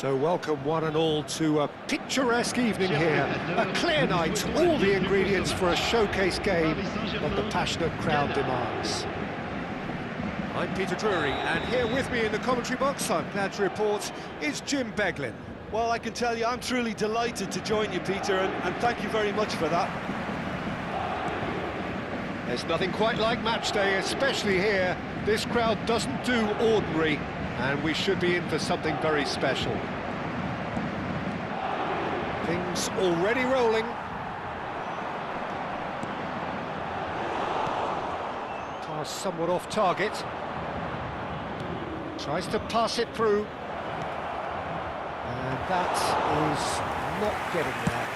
So welcome one and all to a picturesque evening here. A clear night, all the ingredients for a showcase game that the passionate crowd demands. I'm Peter Drury, and here with me in the commentary box, I'm glad to report, is Jim Beglin. Well, I can tell you, I'm truly delighted to join you, Peter, and thank you very much for that. There's nothing quite like match day, especially here. This crowd doesn't do ordinary, and we should be in for something very special. Things already rolling. Pass somewhat off target. Tries to pass it through. And that is not getting there.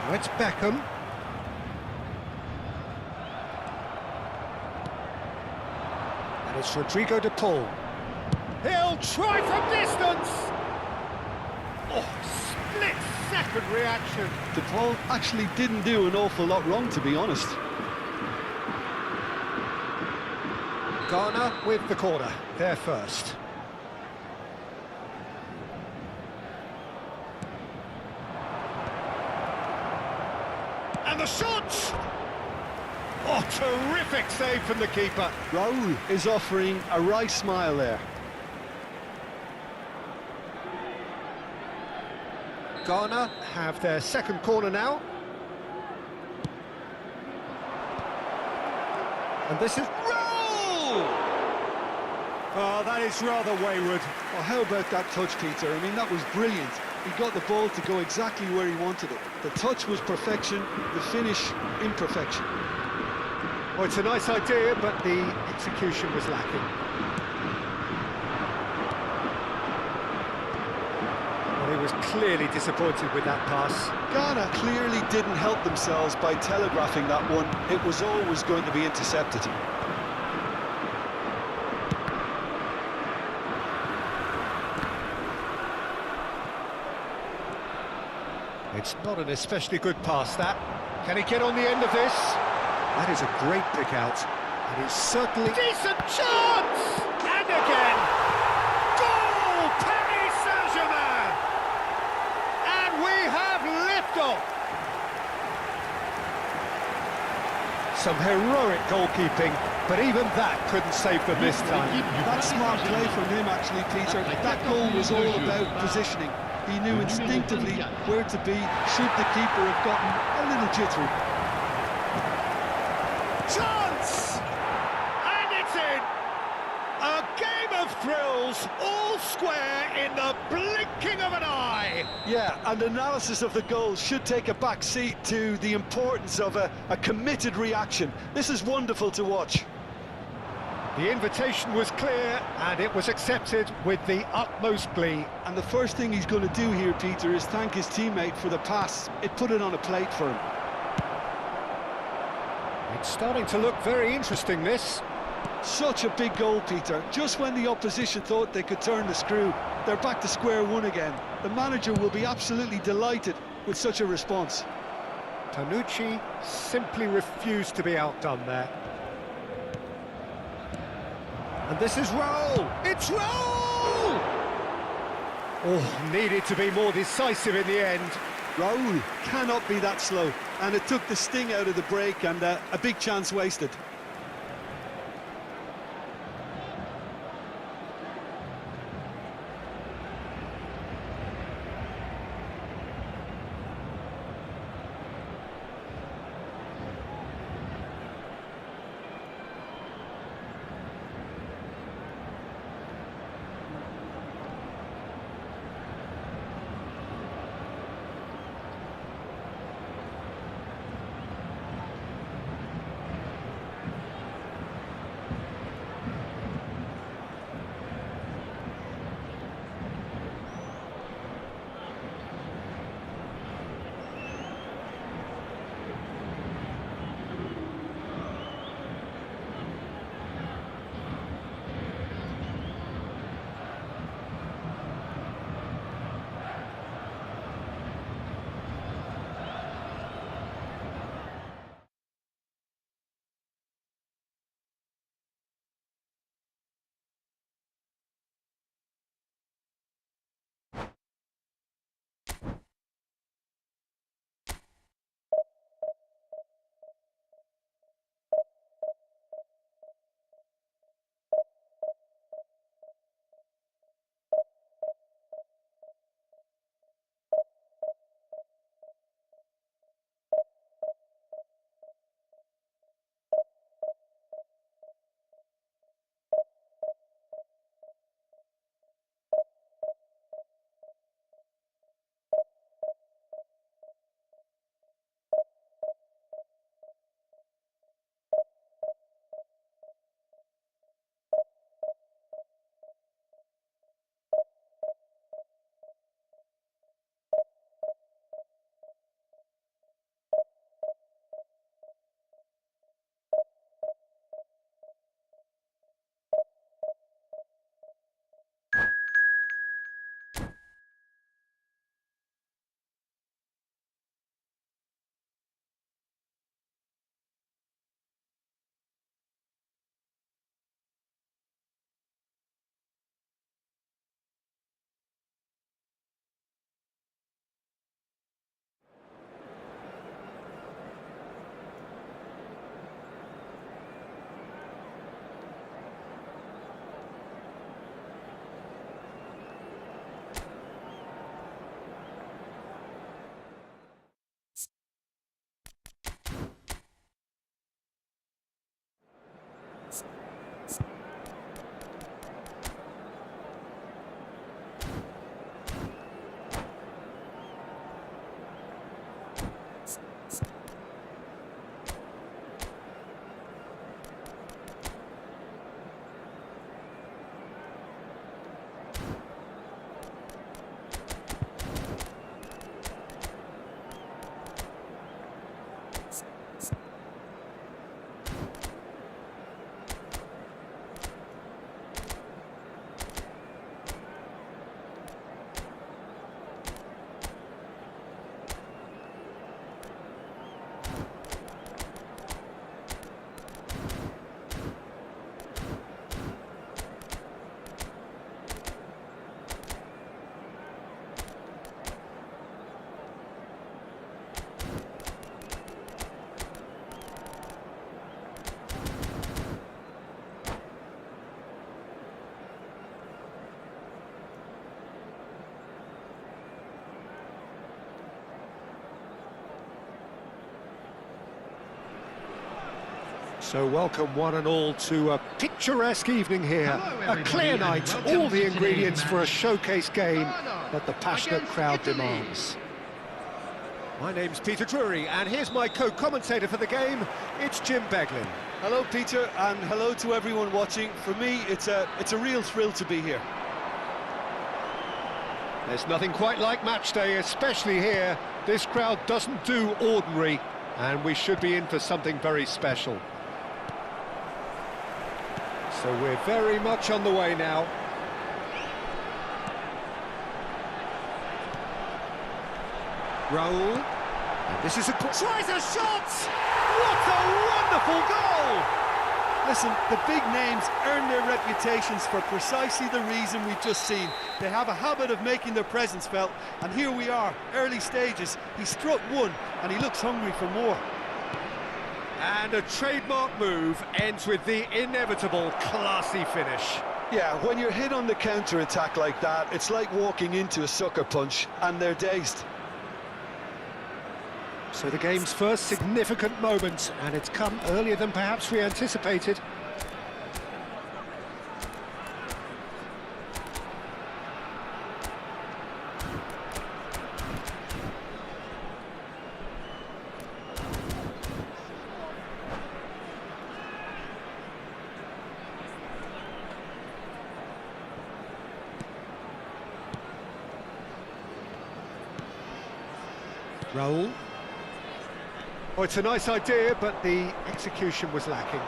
Now it's Beckham. And it's Rodrigo de Paul. He'll try from distance! Oh, split-second reaction. De Paul actually didn't do an awful lot wrong, to be honest. Ghana with the corner, there first. And the shot! Oh, terrific save from the keeper. Raul is offering a right smile there. Ghana have their second corner now. And this is Raul! Oh, that is rather wayward. Well, how about that touch, Peter? I mean, that was brilliant. He got the ball to go exactly where he wanted it. The touch was perfection, the finish imperfection. Well, it's a nice idea, but the execution was lacking. Well, he was clearly disappointed with that pass. Ghana clearly didn't help themselves by telegraphing that one. It was always going to be intercepted. It's not an especially good pass, that. Can he get on the end of this? That is a great pick out. And he's certainly... Decent chance! And again! Goal! Paris Saint-Germain! And we have liftoff! Some heroic goalkeeping, but even that couldn't save them this time. That smart play from him, actually, Peter. That goal was all about positioning. He knew instinctively where to be, should the keeper have gotten a little jittery. Chance! And it's in! A game of thrills, all square in the blinking of an eye! Yeah, and analysis of the goal should take a back seat to the importance of a committed reaction. This is wonderful to watch. The invitation was clear, and it was accepted with the utmost glee. And the first thing he's going to do here, Peter, is thank his teammate for the pass. It put it on a plate for him. It's starting to look very interesting, this. Such a big goal, Peter. Just when the opposition thought they could turn the screw, they're back to square one again. The manager will be absolutely delighted with such a response. Tanucci simply refused to be outdone there. And this is Raul! It's Raul! Oh, needed to be more decisive in the end. Raul cannot be that slow, and it took the sting out of the break and a big chance wasted. So welcome one and all to a picturesque evening here. A clear night, all the ingredients for a showcase game that the passionate crowd demands. My name's Peter Drury, and here's my co-commentator for the game. It's Jim Beglin. Hello, Peter, and hello to everyone watching. For me, it's a real thrill to be here. There's nothing quite like match day, especially here. This crowd doesn't do ordinary, and we should be in for something very special. So we're very much on the way now. Raul, and this is a... tries a shot! What a wonderful goal! Listen, the big names earn their reputations for precisely the reason we've just seen. They have a habit of making their presence felt, and here we are, early stages. He struck one, and he looks hungry for more. And a trademark move ends with the inevitable classy finish. Yeah, when you're hit on the counter-attack like that, it's like walking into a sucker punch, and they're dazed. So the game's first significant moment, and it's come earlier than perhaps we anticipated. Raul. Oh, it's a nice idea, but the execution was lacking.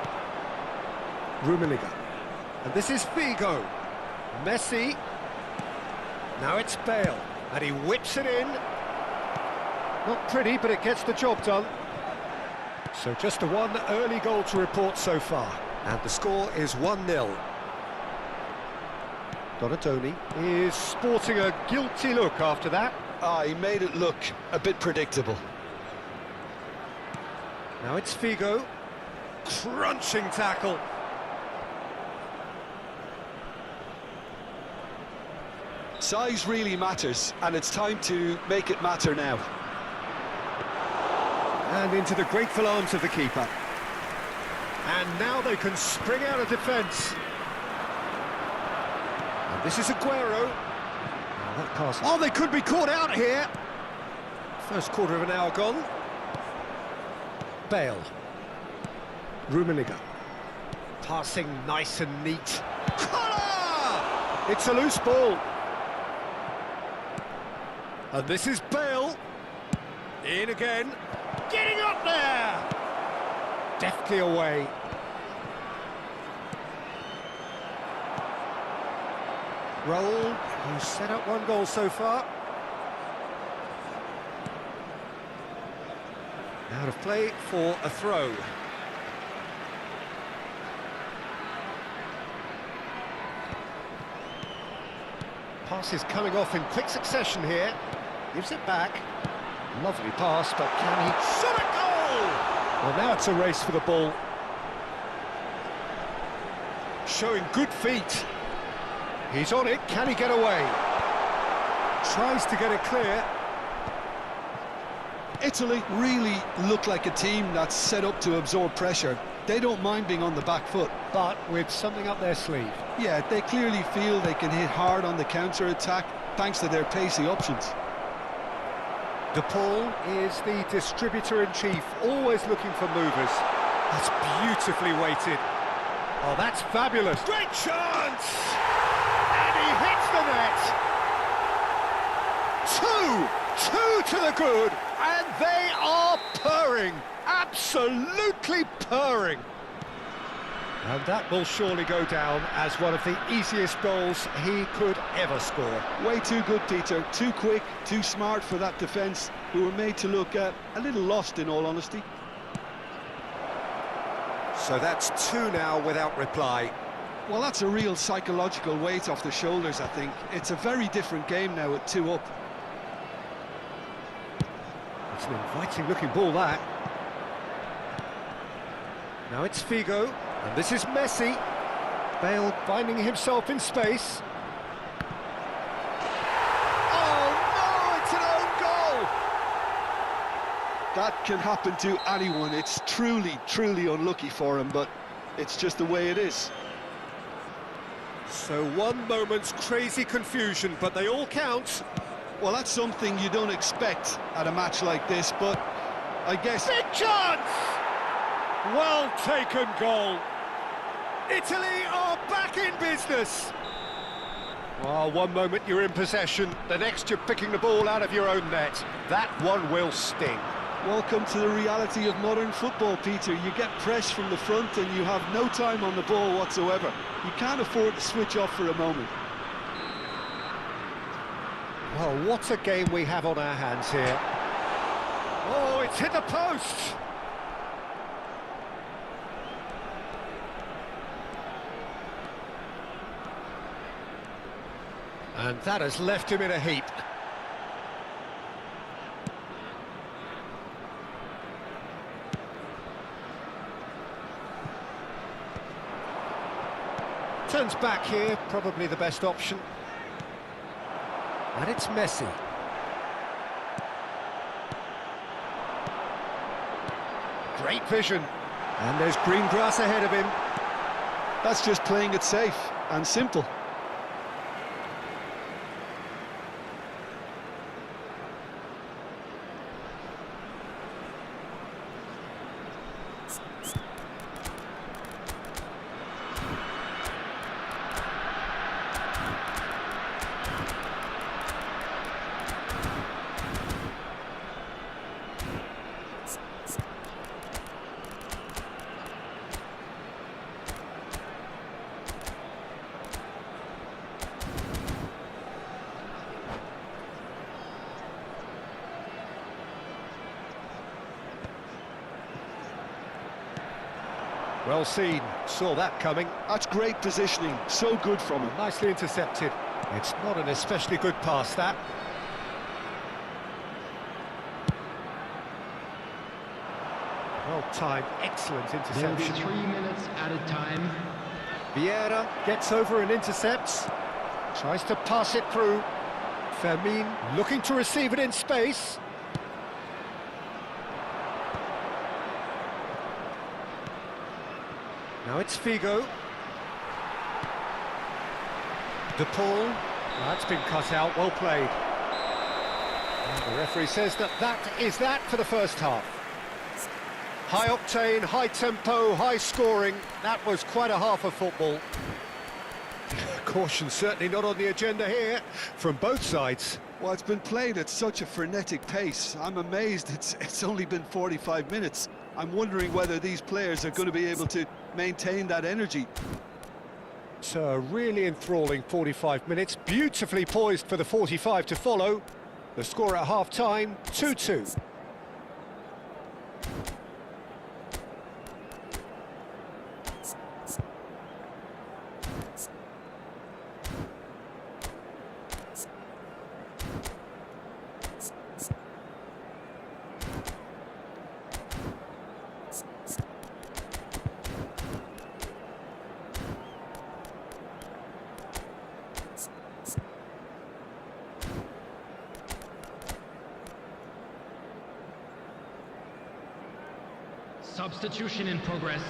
Rummenigge. And this is Figo. Messi. Now it's Bale. And he whips it in. Not pretty, but it gets the job done. So just a one early goal to report so far. And the score is 1-0. Donatoni is sporting a guilty look after that. He made it look a bit predictable. Now it's Figo. Crunching tackle. Size really matters, and it's time to make it matter now. And into the grateful arms of the keeper. And now they can spring out of defence. And this is Aguero. Oh, that pass. Oh, they could be caught out here. First quarter of an hour gone. Bale. Rummenigge. Passing nice and neat. Collar! It's a loose ball. And this is Bale. In again. Getting up there! Deftly away. Raul, who's set up one goal so far. Out of play for a throw. Pass is coming off in quick succession here. Gives it back. Lovely pass, but can he shot a goal? Well, now it's a race for the ball. Showing good feet. He's on it. Can he get away? Tries to get it clear. Italy really look like a team that's set up to absorb pressure. They don't mind being on the back foot. But with something up their sleeve. Yeah, they clearly feel they can hit hard on the counter-attack thanks to their pacey options. De Paul is the distributor-in-chief, always looking for movers. That's beautifully weighted. Oh, that's fabulous. Great chance! And he hits the net! Two to the good, and they are purring. Absolutely purring. And that will surely go down as one of the easiest goals he could ever score. Way too good, Peter. Too quick, too smart for that defence, who were made to look a little lost, in all honesty. So that's two now without reply. Well, that's a real psychological weight off the shoulders, I think. It's a very different game now at 2 up. It's an inviting-looking ball, that. Now it's Figo. And this is Messi. Bale finding himself in space. Oh no, it's an own goal! That can happen to anyone. It's truly, truly unlucky for him, but it's just the way it is. So one moment's crazy confusion, but they all count. Well, that's something you don't expect at a match like this, but I guess... Big chance! Well taken goal. Italy are back in business. Well, one moment you're in possession, the next you're picking the ball out of your own net. That one will sting. Welcome to the reality of modern football, Peter. You get press from the front and you have no time on the ball whatsoever. You can't afford to switch off for a moment. Well, what a game we have on our hands here. Oh, it's hit the post! And that has left him in a heap. Turns back here, probably the best option. And it's Messi. Great vision. And there's green grass ahead of him. That's just playing it safe and simple. Well seen, saw that coming. That's great positioning, so good from him. Nicely intercepted. It's not an especially good pass, that. Well timed, excellent interception. There'll be 3 minutes added time. Vieira gets over and intercepts. Tries to pass it through. Fermin looking to receive it in space. Now it's Figo. De Paul. That's been cut out, well played. And the referee says that is that for the first half. High octane, high tempo, high scoring. That was quite a half of football. Caution certainly not on the agenda here from both sides. Well, it's been played at such a frenetic pace. I'm amazed it's only been 45 minutes. I'm wondering whether these players are going to be able to maintain that energy. So a really enthralling 45 minutes, beautifully poised for the 45 to follow. The score at half-time, 2-2. Substitution in progress.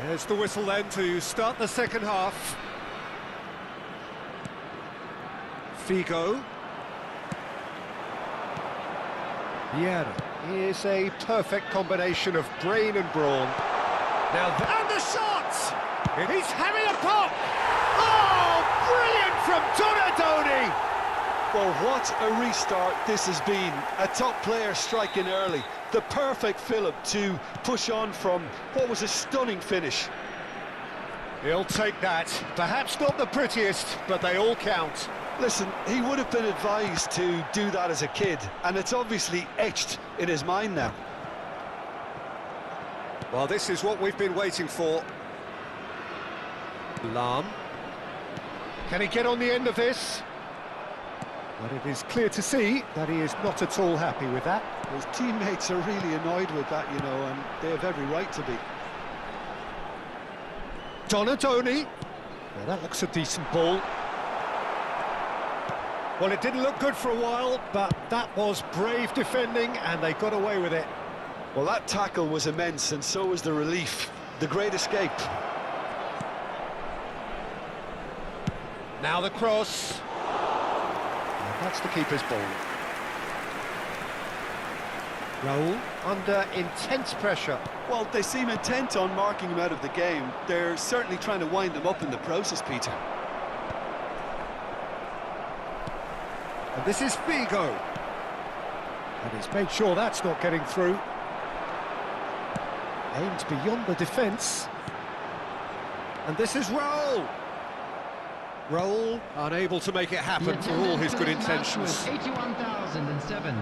There's the whistle then to start the second half. Figo. Vieira is a perfect combination of brain and brawn. Now, and the shot! He's having a pop! Oh, brilliant from Donadoni! Well, what a restart this has been. A top player striking early. The perfect fillip to push on from what was a stunning finish. He'll take that. Perhaps not the prettiest, but they all count. Listen, he would have been advised to do that as a kid, and it's obviously etched in his mind now. Well, this is what we've been waiting for. Lahm. Can he get on the end of this? But it is clear to see that he is not at all happy with that. His teammates are really annoyed with that, you know, and they have every right to be. Donadoni. Well, that looks a decent ball. Well, it didn't look good for a while, but that was brave defending, and they got away with it. Well, that tackle was immense, and so was the relief. The great escape. Now the cross. And that's the keeper's ball. Raul under intense pressure. Well, they seem intent on marking him out of the game. They're certainly trying to wind him up in the process, Peter. And this is Figo. And he's made sure that's not getting through. Aimed beyond the defence. And this is Raul. Raul unable to make it happen for all his good intentions. 81,007.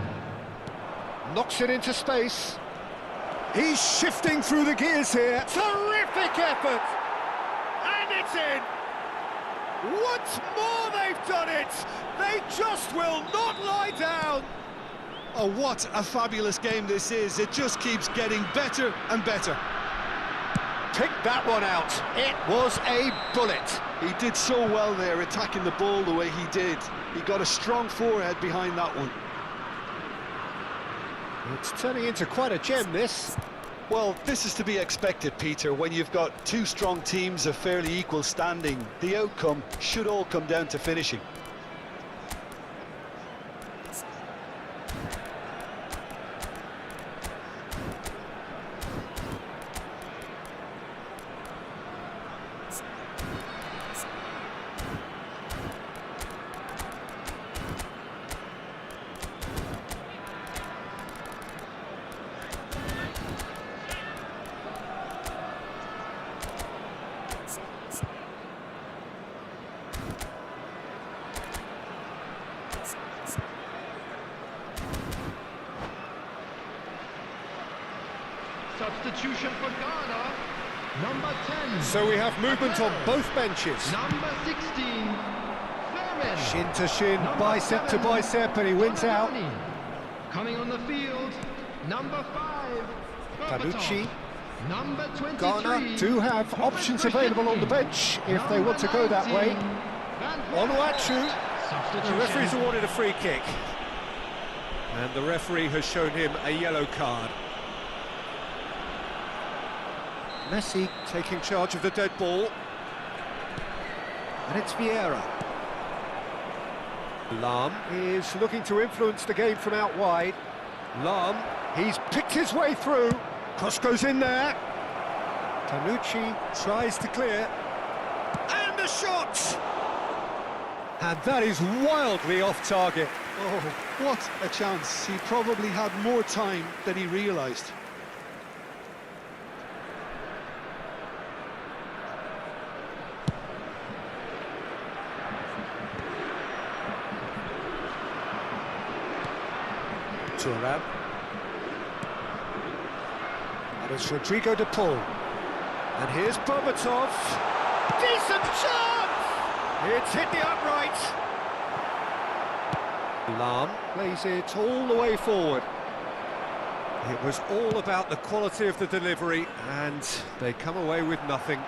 Knocks it into space. He's shifting through the gears here. Terrific effort! And it's in! Once more they've done it! They just will not lie down! Oh, what a fabulous game this is. It just keeps getting better and better. Pick that one out. It was a bullet. He did so well there, attacking the ball the way he did. He got a strong forehead behind that one. It's turning into quite a gem, this. Well, this is to be expected, Peter. When you've got two strong teams of fairly equal standing, the outcome should all come down to finishing. Substitution for Ghana. Number 10. So we have movement on both benches. Number 16. Fairman. Shin to shin, Number bicep to 7, bicep, and he wins out. Donadoni. Coming on the field, number 5. Tanucci. Number 23. Ghana do have options available on the bench if they want to go that way. Onuachu. The referee's awarded a free kick. And the referee has shown him a yellow card. Messi taking charge of the dead ball. And it's Vieira. Lahm is looking to influence the game from out wide. Lahm, he's picked his way through. Cross goes in there. Tanucci tries to clear. And a shot! And that is wildly off target. Oh, what a chance. He probably had more time than he realised. Thuram. And it's Rodrigo de Paul. And here's Berbatov. Decent chance! It's hit the upright. Lahm plays it all the way forward. It was all about the quality of the delivery, and they come away with nothing.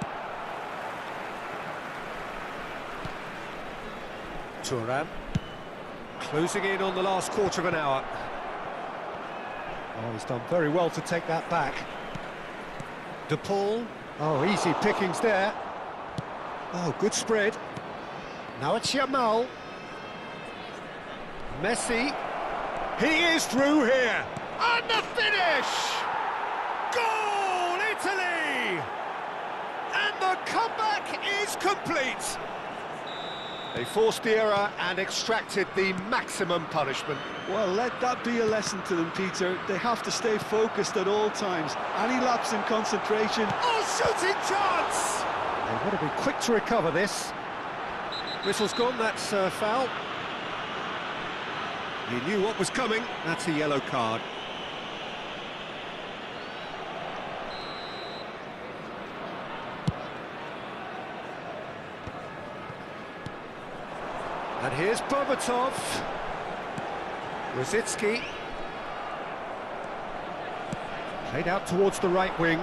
Thuram closing in on the last quarter of an hour. Oh, he's done very well to take that back. De Paul. Oh, easy pickings there. Oh, good spread. Now it's Yamal. Messi. He is through here. And the finish! Goal, Italy! And the comeback is complete. They forced the error and extracted the maximum punishment. Well, let that be a lesson to them, Peter. They have to stay focused at all times. Any lapse in concentration... Oh, shooting chance! They want to be quick to recover this. Whistle's gone, that's foul. He knew what was coming, that's a yellow card. And here's Berbatov. Rosicki. Played out towards the right wing.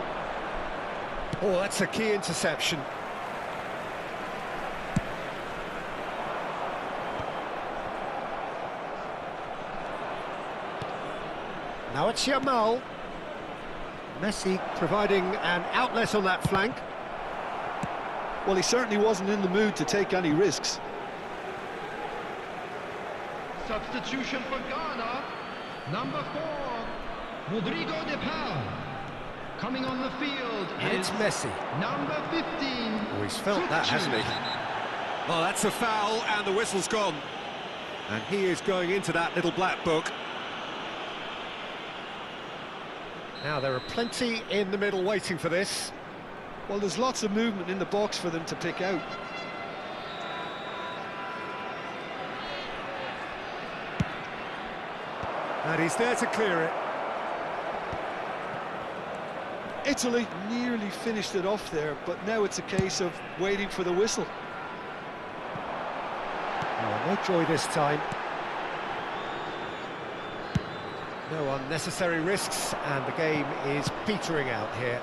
Oh, that's a key interception. Now it's Yamal. Messi providing an outlet on that flank. Well, he certainly wasn't in the mood to take any risks. Substitution for Ghana. Number 4, Rodrigo de Paul. Coming on the field And is it's Messi. number 15. Oh, he's felt that, hasn't he? Well, that's a foul, and the whistle's gone. And he is going into that little black book. Now, there are plenty in the middle waiting for this. Well, there's lots of movement in the box for them to pick out. And he's there to clear it. Italy nearly finished it off there, but now it's a case of waiting for the whistle. Oh, no joy this time. No unnecessary risks, and the game is petering out here.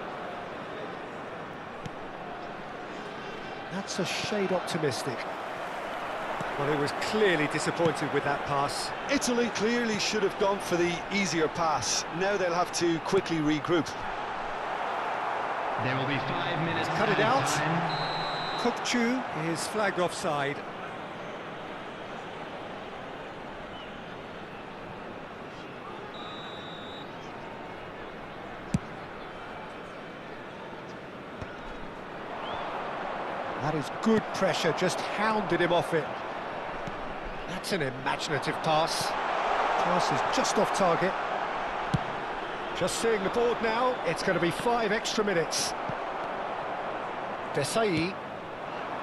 That's a shade optimistic. Well, he was clearly disappointed with that pass. Italy clearly should have gone for the easier pass. Now they'll have to quickly regroup. There will be 5 minutes. Cut it out. Time. Kokchu is flagged offside. That is good pressure, just hounded him off it. That's an imaginative pass. Pass is just off target. Just seeing the board now, it's going to be 5 extra minutes. Desai.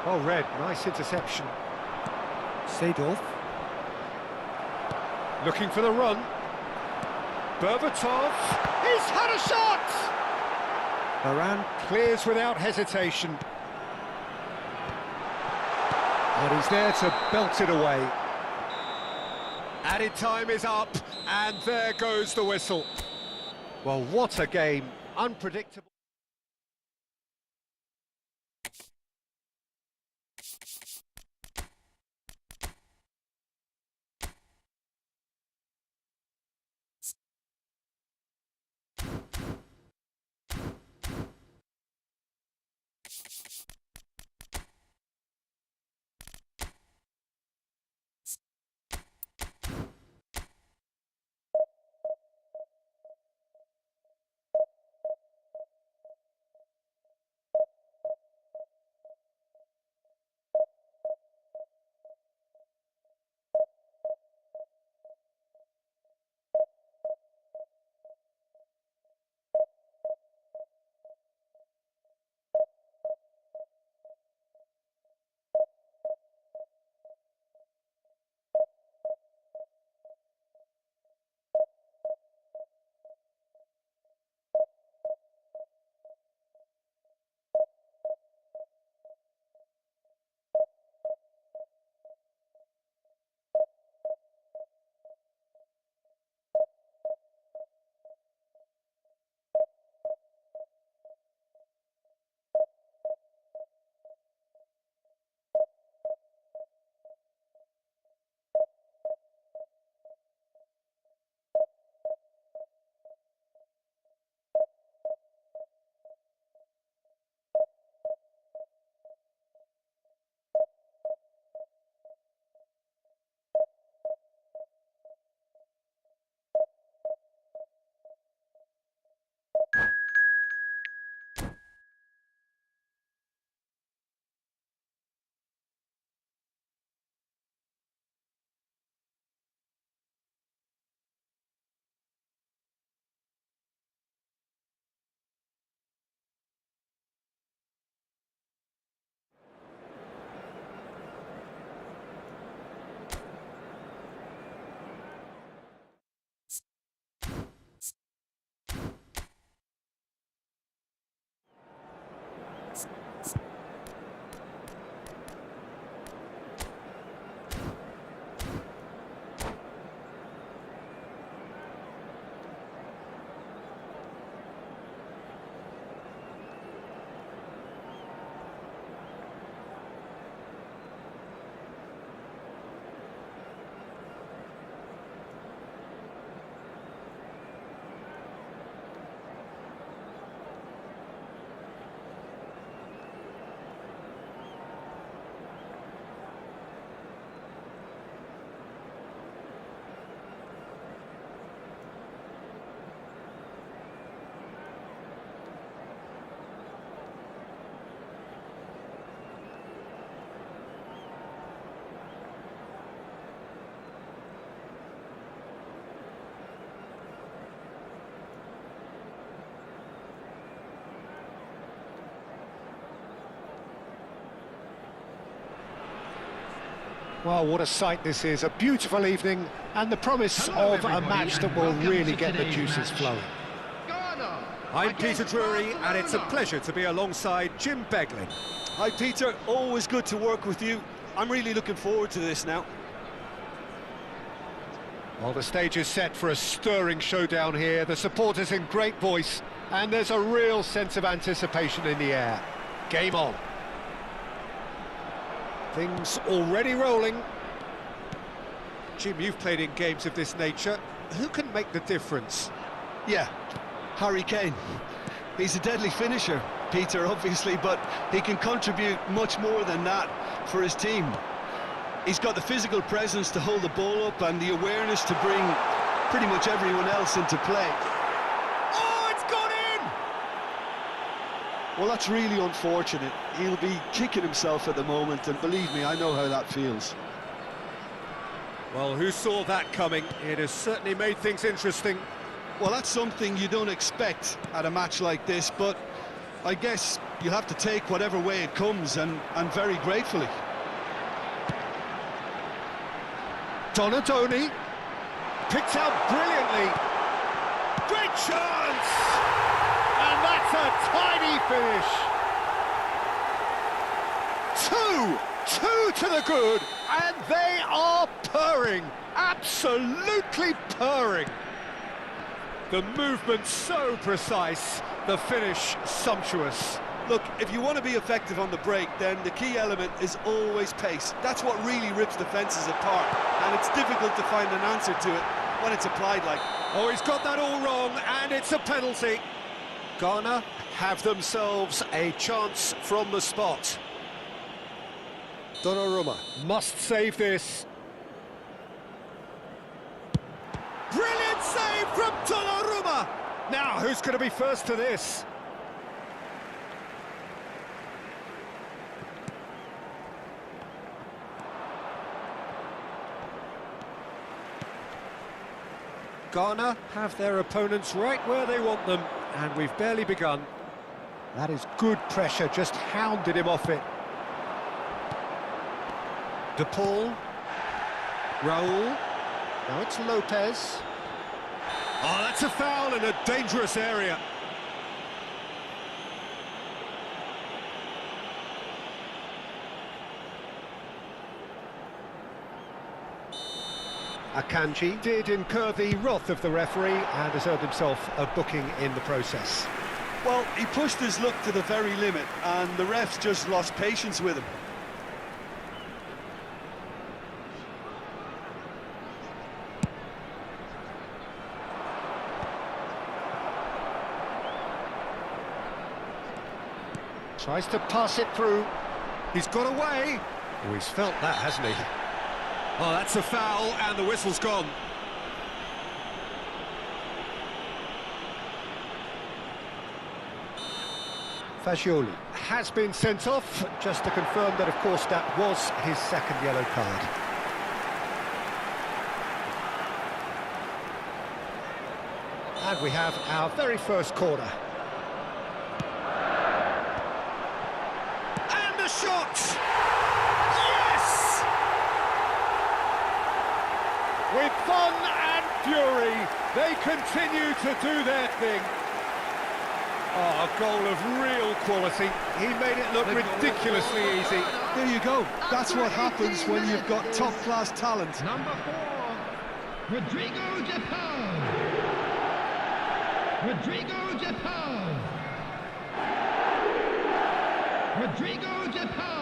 Well read, nice interception. Seedorf. Looking for the run. Berbatov. He's had a shot! Varane clears without hesitation. And he's there to belt it away. Added time is up, and there goes the whistle. Well, what a game. Unpredictable. Well, what a sight this is. A beautiful evening and the promise of a match that will really get the juices flowing. Ghana. I'm Peter against Drury, and it's a Barcelona. pleasure to be alongside Jim Beglin. Hi Peter, always good to work with you. I'm really looking forward to this now. Well, the stage is set for a stirring showdown here. The supporters in great voice, and there's a real sense of anticipation in the air. Game on. Things already rolling. Jim, you've played in games of this nature. Who can make the difference? Yeah, Harry Kane. He's a deadly finisher, Peter, obviously, but he can contribute much more than that for his team. He's got the physical presence to hold the ball up and the awareness to bring pretty much everyone else into play. Oh, it's gone in! Well, that's really unfortunate. He'll be kicking himself at the moment, and believe me, I know how that feels. Well, who saw that coming? It has certainly made things interesting. Well, that's something you don't expect at a match like this, but I guess you'll have to take whatever way it comes, and very gratefully. Donadoni picked out brilliantly. Great chance! And that's a tiny finish. Two to the good, and they are purring, absolutely purring. The movement so precise, the finish sumptuous. Look, if you want to be effective on the break, then the key element is always pace. That's what really rips defences apart, and it's difficult to find an answer to it when it's applied like. Oh, he's got that all wrong, and it's a penalty. Ghana have themselves a chance from the spot. Donnarumma must save this. Brilliant save from Donnarumma! Now, who's going to be first to this? Ghana have their opponents right where they want them, and we've barely begun. That is good pressure, just hounded him off it. De Paul. Raul. Now it's Lopez. Oh, that's a foul in a dangerous area. Akanji did incur the wrath of the referee and has earned himself a booking in the process. Well, he pushed his luck to the very limit, and the refs just lost patience with him. Tries to pass it through. He's got away. Oh, he's felt that, hasn't he? Oh, that's a foul, and the whistle's gone. Fagioli has been sent off, just to confirm that, of course, that was his second yellow card. And we have our very first corner. And the shot! Yes! With fun and fury, they continue to do their thing. Oh, a goal of real quality. He made it look ridiculously easy. There you go. That's what happens when you've got top-class talent. Number 4, Rodrigo de Paul. Rodrigo de Paul. Rodrigo de Paul.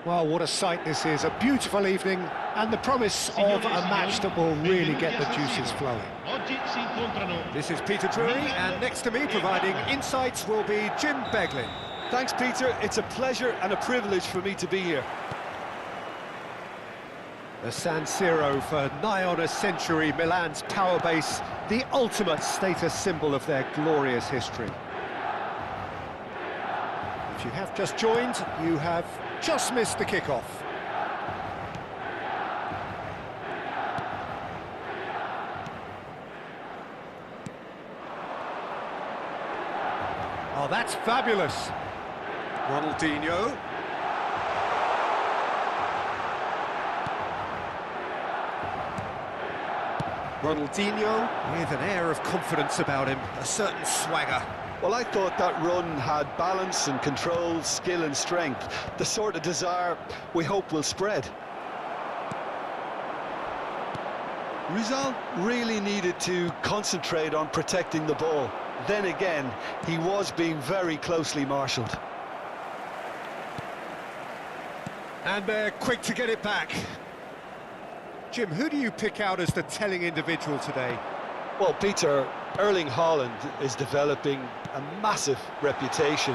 Well, what a sight this is, a beautiful evening, and the promise of a match that will really get the juices flowing. This is Peter Drury, and next to me providing insights will be Jim Beglin. Thanks, Peter. It's a pleasure and a privilege for me to be here. The San Siro for nigh on a century, Milan's power base, the ultimate status symbol of their glorious history. If you have just joined, you have just missed the kickoff. Oh, that's fabulous. Ronaldinho. Ronaldinho with an air of confidence about him, a certain swagger. Well, I thought that run had balance and control, skill and strength, the sort of desire we hope will spread. Rizal really needed to concentrate on protecting the ball. Then again, he was being very closely marshalled. And they're quick to get it back. Jim, who do you pick out as the telling individual today? Well, Peter, Erling Haaland is developing a massive reputation.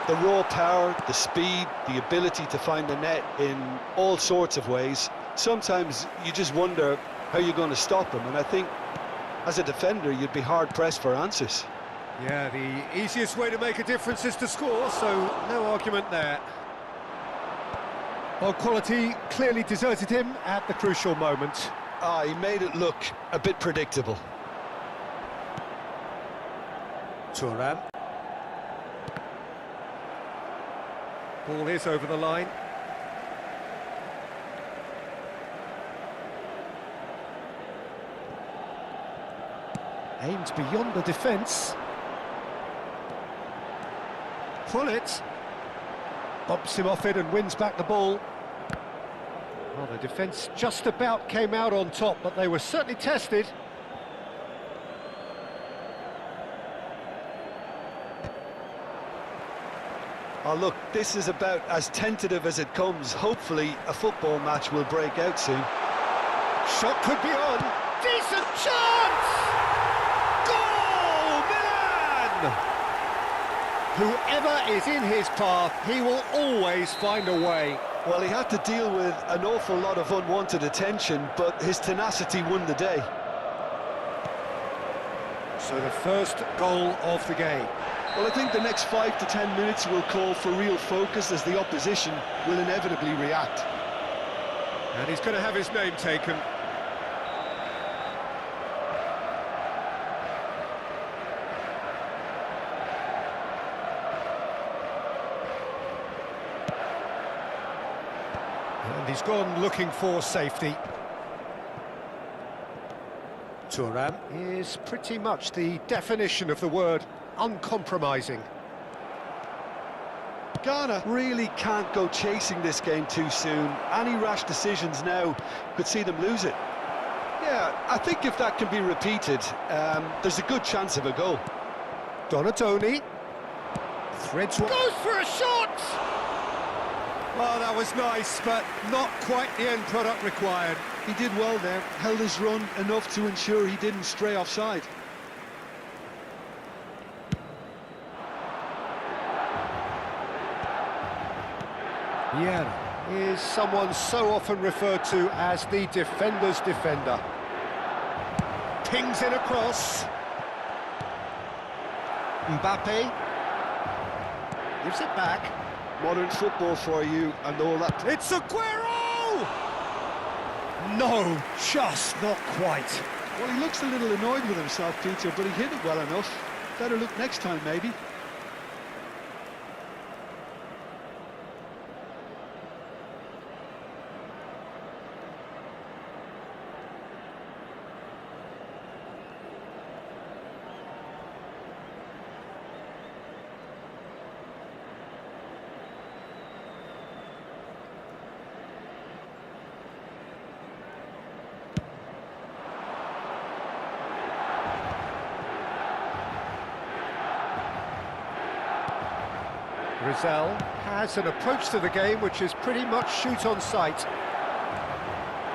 The raw power, the speed, the ability to find the net in all sorts of ways. Sometimes you just wonder how you're going to stop him, and I think as a defender you'd be hard-pressed for answers. Yeah, the easiest way to make a difference is to score, so no argument there. Well, quality clearly deserted him at the crucial moment. He made it look a bit predictable. Thuram. Ball is over the line. Aimed beyond the defence. Pull it. Bumps him off it and wins back the ball. Well, the defence just about came out on top, but they were certainly tested. Oh, look, this is about as tentative as it comes. Hopefully, a football match will break out soon. Shot could be on. Decent chance! Goal, Milan! Whoever is in his path, he will always find a way. Well, he had to deal with an awful lot of unwanted attention, but his tenacity won the day. So the first goal of the game. Well, I think the next 5 to 10 minutes will call for real focus as the opposition will inevitably react. And he's going to have his name taken. And he's gone looking for safety. Thuram is pretty much the definition of the word uncompromising. Ghana really can't go chasing this game too soon. Any rash decisions now could see them lose it. Yeah, I think if that can be repeated, there's a good chance of a goal. Donatoni threads one. Goes for a shot! Well, that was nice, but not quite the end product required. He did well there, held his run enough to ensure he didn't stray offside. Vieira is someone so often referred to as the defender's defender. Pings it across. Mbappe gives it back. Modern football for you and all that. It's Aguero! No, just not quite. Well, he looks a little annoyed with himself, Peter, but he hit it well enough. Better look next time, maybe. Rizal has an approach to the game which is pretty much shoot on sight.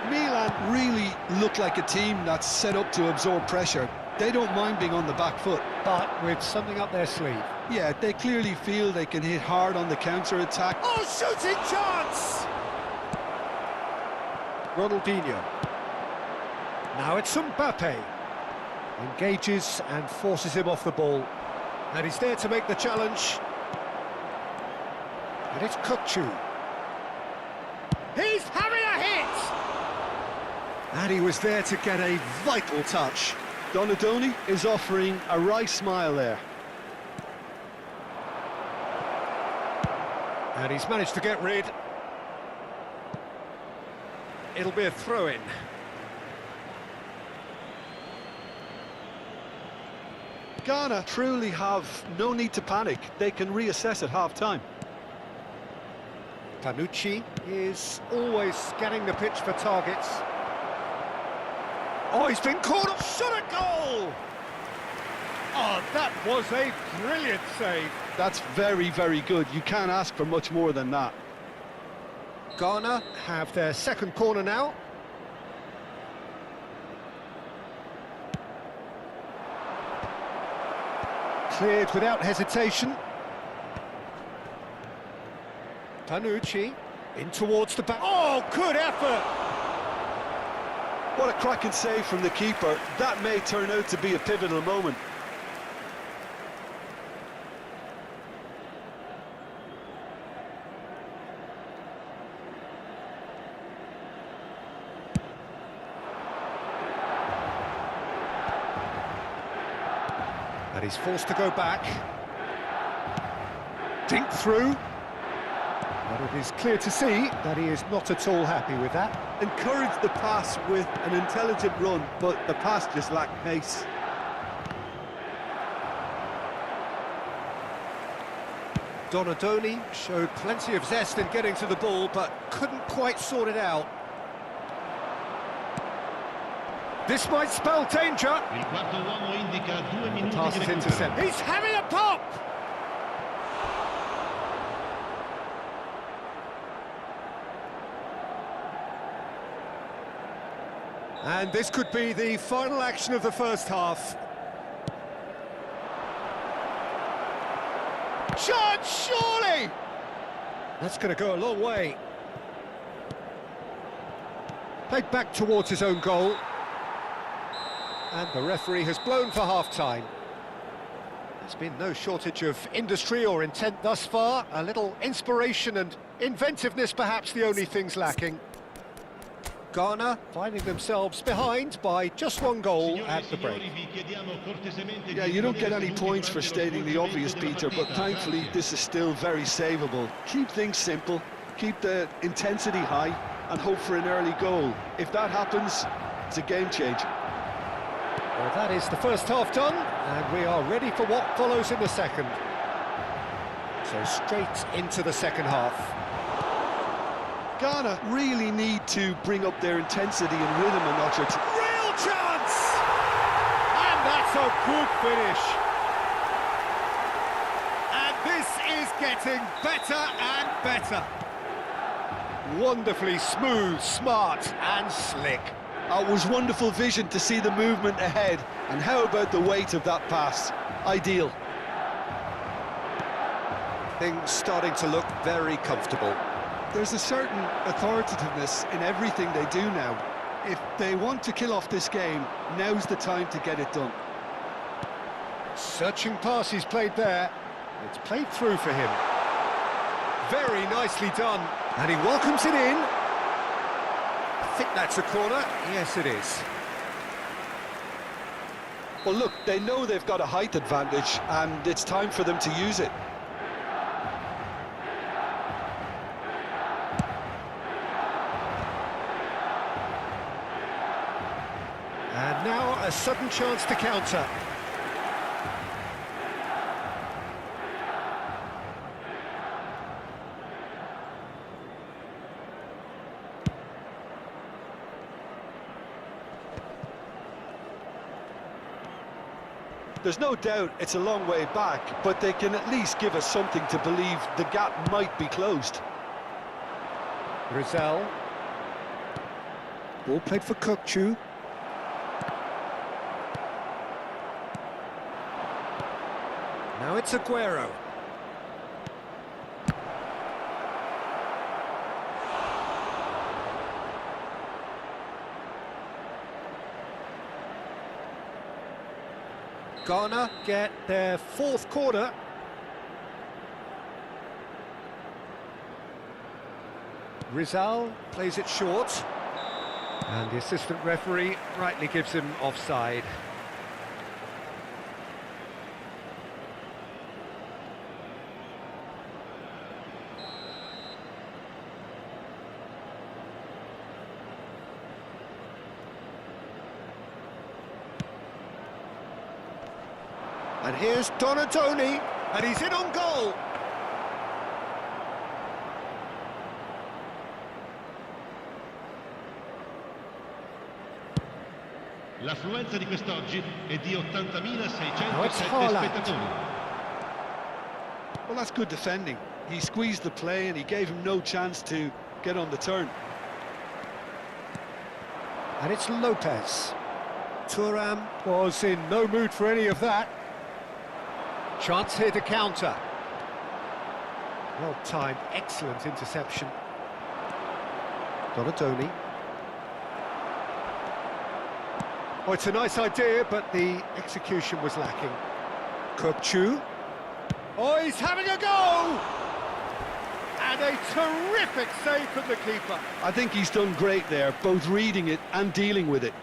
Milan really look like a team that's set up to absorb pressure. They don't mind being on the back foot. But with something up their sleeve. Yeah, they clearly feel they can hit hard on the counter-attack. Oh, shooting chance! Ronaldinho. Now it's Mbappe. Engages and forces him off the ball. And he's there to make the challenge. And it's Kukçu. He's having a hit! And he was there to get a vital touch. Donadoni is offering a wry smile there. And he's managed to get rid. It'll be a throw-in. Ghana truly have no need to panic. They can reassess at half-time. Tanucci is always scanning the pitch for targets. Oh, he's been caught up, shot a goal! Oh, that was a brilliant save. That's very, very good. You can't ask for much more than that. Ghana have their second corner now. Cleared without hesitation. Tanucci in towards the back. Oh, good effort! What a cracking save from the keeper. That may turn out to be a pivotal moment. And he's forced to go back. Dink through. But it is clear to see that he is not at all happy with that. Encouraged the pass with an intelligent run, but the pass just lacked pace. Donadoni showed plenty of zest in getting to the ball, but couldn't quite sort it out. This might spell danger. Il quarto uomo indica 2 minuti Pass di is recupero. intercepted. He's having a pop! And this could be the final action of the first half. Chance, surely! That's going to go a long way. Played back towards his own goal. And the referee has blown for half-time. There's been no shortage of industry or intent thus far. A little inspiration and inventiveness, perhaps the only things lacking. Ghana finding themselves behind by just one goal at the break. Yeah, you don't get any points for stating the obvious, Peter, but thankfully this is still very savable. Keep things simple, keep the intensity high, and hope for an early goal. If that happens, it's a game changer. Well, that is the first half done, and we are ready for what follows in the second. So straight into the second half. Ghana really need to bring up their intensity and rhythm a notch or two. Real chance! And that's a good finish. And this is getting better and better. Wonderfully smooth, smart and slick. It was wonderful vision to see the movement ahead. And how about the weight of that pass? Ideal. Things starting to look very comfortable. There's a certain authoritativeness in everything they do now. If they want to kill off this game, now's the time to get it done. Searching pass he's played there. It's played through for him. Very nicely done. And he welcomes it in. I think that's a corner. Yes, it is. Well, look, they know they've got a height advantage, and it's time for them to use it. And now a sudden chance to counter. There's no doubt it's a long way back, but they can at least give us something to believe the gap might be closed. Rizal. Ball played for Kukçu. Now it's Aguero. Ghana get their fourth corner. Rizal plays it short. And the assistant referee rightly gives him offside. And here's Donatoni, and he's in on goal. L'affluenza di quest'oggi è di Now it's 80.607 Haaland. spettatori. Well, that's good defending. He squeezed the play and he gave him no chance to get on the turn. And it's Lopez. Thuram was in no mood for any of that. Chance here to counter. Well timed, excellent interception. Donatoni. Oh, it's a nice idea, but the execution was lacking. Kukçu. Oh, he's having a go! And a terrific save from the keeper. I think he's done great there, both reading it and dealing with it.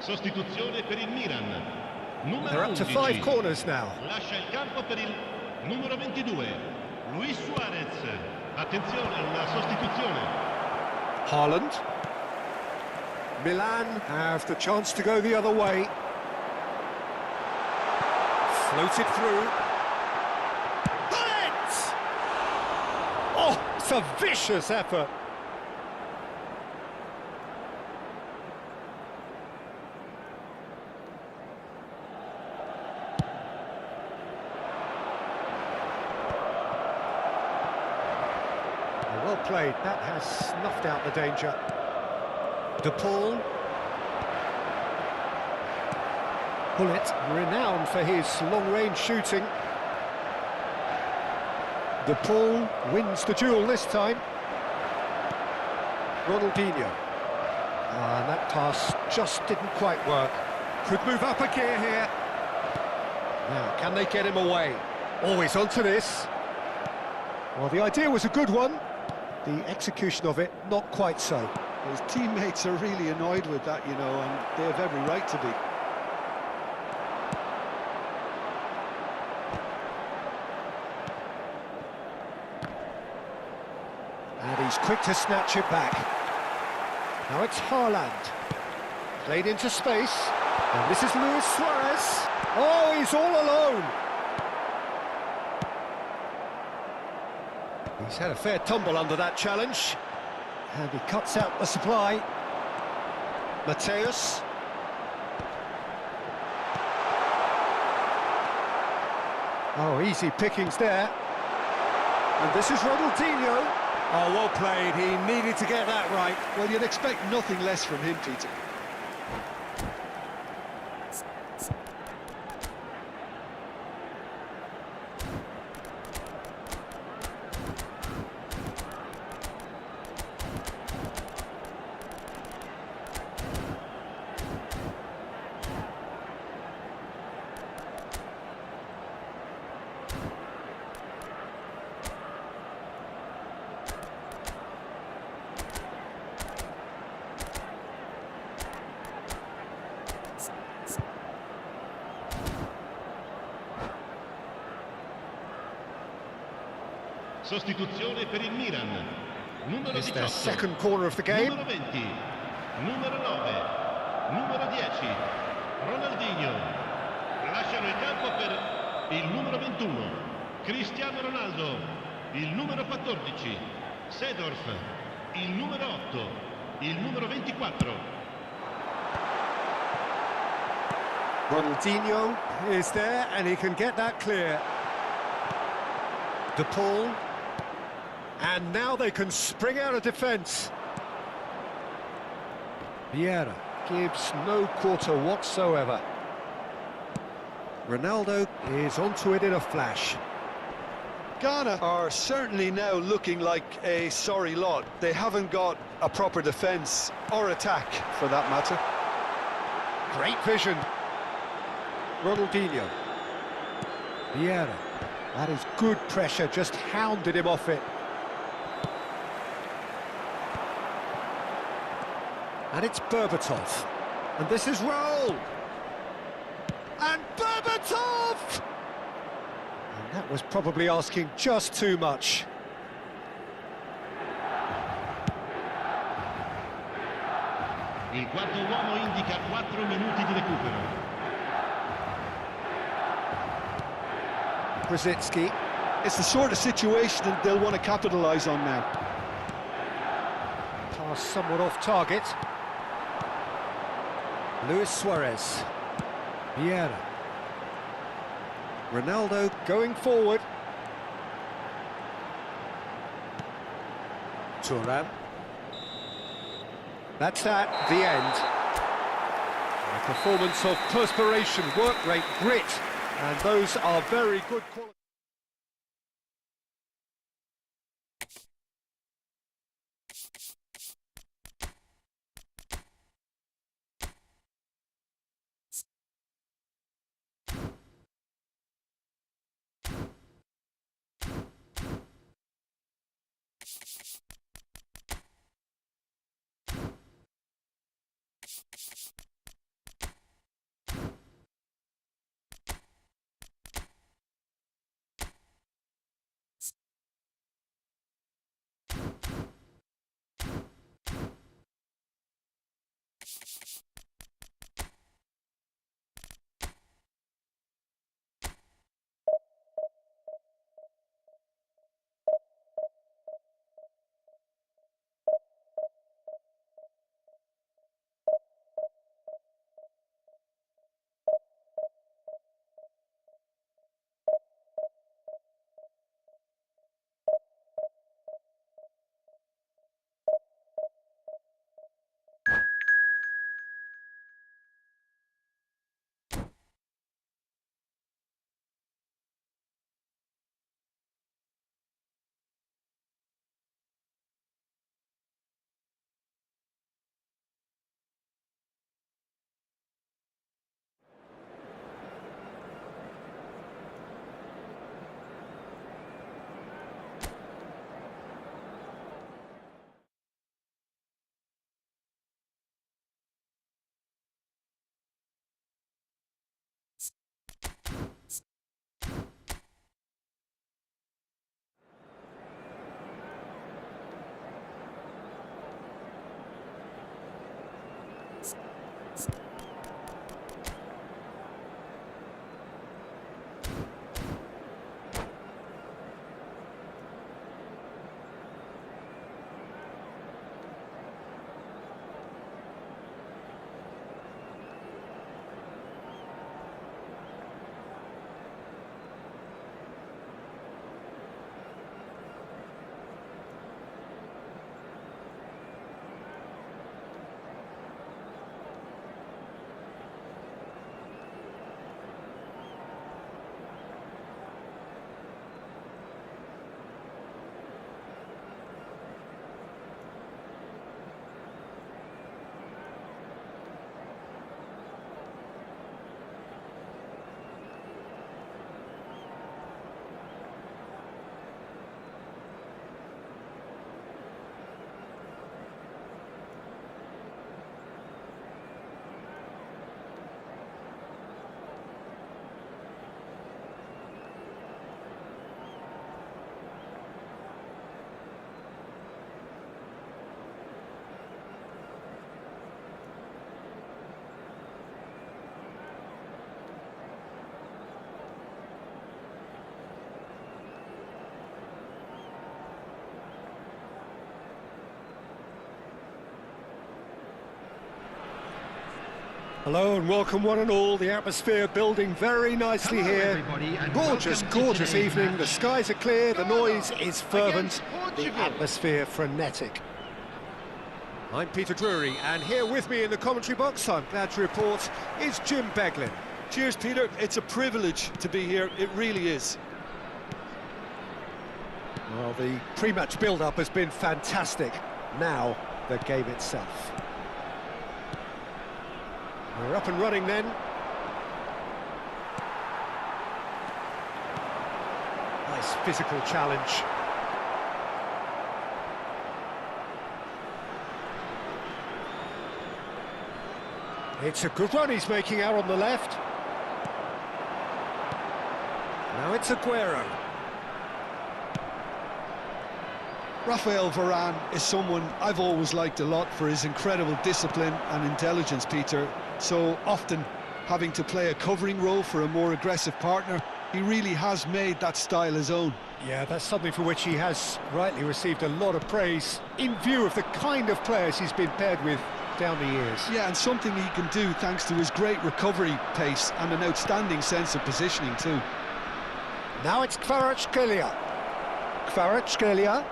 Sostituzione per il Milan. Numero They're up to 11. 5 corners now. Lascia il campo per il numero 22, Luis Suarez. Attenzione, una sostituzione. Haaland. Milan have the chance to go the other way. Floated through. Haaland! Oh, it's a vicious effort. Well played, that has snuffed out the danger. De Paul. Pullet, renowned for his long-range shooting. De Paul wins the duel this time. Ronaldinho. And that pass just didn't quite work. Could move up a gear here. Now, can they get him away? Always onto this. Well, the idea was a good one. The execution of it, not quite so. His teammates are really annoyed with that, you know, and they have every right to be. And he's quick to snatch it back. Now it's Haaland. Played into space. And this is Luis Suarez. Oh, he's all alone. He's had a fair tumble under that challenge. And he cuts out the supply. Mateus. Oh, easy pickings there. And this is Ronaldinho. Oh, well played. He needed to get that right. Well, you'd expect nothing less from him, Peter. Sostituzione per il Milan. Numero It's their 18. second corner of the game. Numero 20. Numero 9. Numero 10. Ronaldinho. Lasciano il campo per il numero 21. Cristiano Ronaldo. Il numero 14. Seedorf. Il numero 8. Il numero 24. Ronaldinho is there and he can get that clear. De Paul. And now they can spring out of defence. Vieira gives no quarter whatsoever. Ronaldo is onto it in a flash. Ghana are certainly now looking like a sorry lot. They haven't got a proper defence or attack, for that matter. Great vision. Ronaldinho. Vieira. That is good pressure, just hounded him off it. And it's Berbatov. And this is Raul. And Berbatov! And that was probably asking just too much. Il quarto uomo indica 4 minuti di recupero. Brzezinski. It's the sort of situation that they'll want to capitalise on now. Pass somewhat off target. Luis Suarez. Vieira. Ronaldo going forward. Thuram. That's that, the end. A performance of perspiration, work rate, grit, and those are very good qualities. Hello and welcome one and all. The atmosphere building very nicely here. Gorgeous, gorgeous evening. The skies are clear, the noise is fervent, the atmosphere frenetic. I'm Peter Drury, and here with me in the commentary box, I'm glad to report, is Jim Beglin. Cheers, Peter. It's a privilege to be here. It really is. Well, the pre-match build-up has been fantastic. Now, the game itself. We're up and running then. Nice physical challenge. It's a good run he's making out on the left. Now it's Aguero. Rafael Varane is someone I've always liked a lot for his incredible discipline and intelligence, Peter. So often having to play a covering role for a more aggressive partner, he really has made that style his own. Yeah, that's something for which he has rightly received a lot of praise in view of the kind of players he's been paired with down the years. Yeah, and something he can do thanks to his great recovery pace and an outstanding sense of positioning too. Now it's Kvaratskhelia. Kvaratskhelia.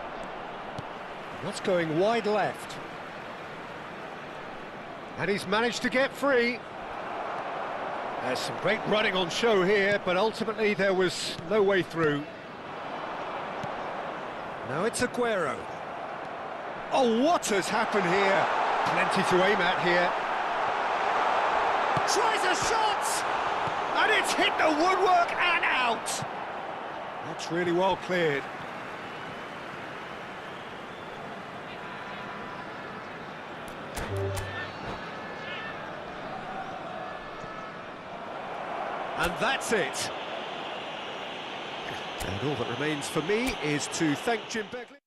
That's going wide left. And he's managed to get free. There's some great running on show here, but ultimately there was no way through. Now it's Aguero. Oh, what has happened here? Plenty to aim at here. Tries a shot! And it's hit the woodwork and out! That's really well cleared. And that's it. And all that remains for me is to thank Jim Beglin.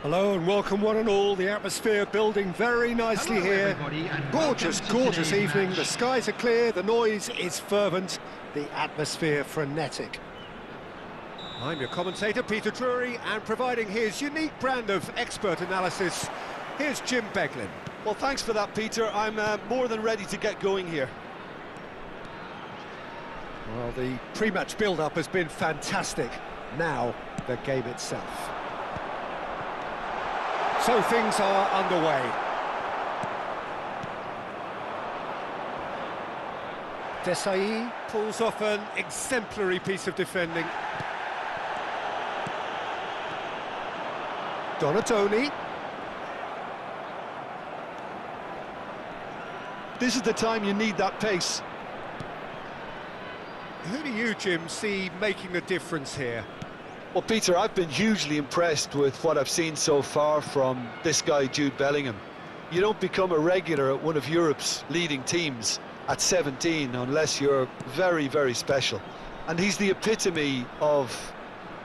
Hello and welcome one and all. The atmosphere building very nicely here. Gorgeous, gorgeous evening. The skies are clear, the noise is fervent, the atmosphere frenetic. I'm your commentator, Peter Drury, and providing his unique brand of expert analysis, here's Jim Beglin. Well, thanks for that, Peter. I'm more than ready to get going here. Well, the pre-match build-up has been fantastic. Now, the game itself. So things are underway. Desai pulls off an exemplary piece of defending. Donatoni. This is the time you need that pace. Who do you, Jim, see making the difference here? Well, Peter, I've been hugely impressed with what I've seen so far from this guy, Jude Bellingham. You don't become a regular at one of Europe's leading teams at 17 unless you're very, very special. And he's the epitome of,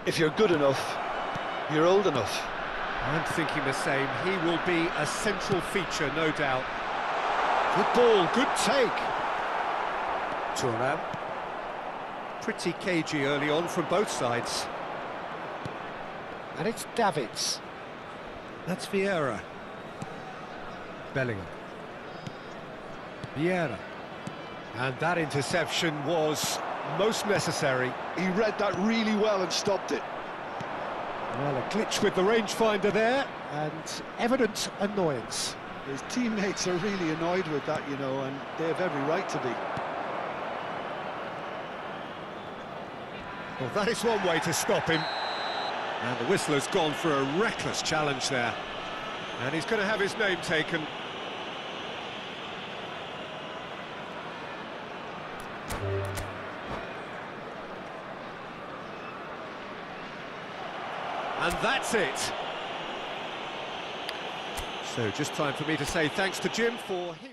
if you're good enough, you're old enough. I'm thinking the same. He will be a central feature, no doubt. Good ball, good take. Thuram. Pretty cagey early on from both sides. And it's Davids. That's Vieira. Bellingham. Vieira. And that interception was most necessary. He read that really well and stopped it. Well, a glitch with the rangefinder there, and evident annoyance. His teammates are really annoyed with that, you know, and they have every right to be. Well, that is one way to stop him. And the whistler's gone for a reckless challenge there. And he's going to have his name taken. And that's it. So just time for me to say thanks to Jim for his...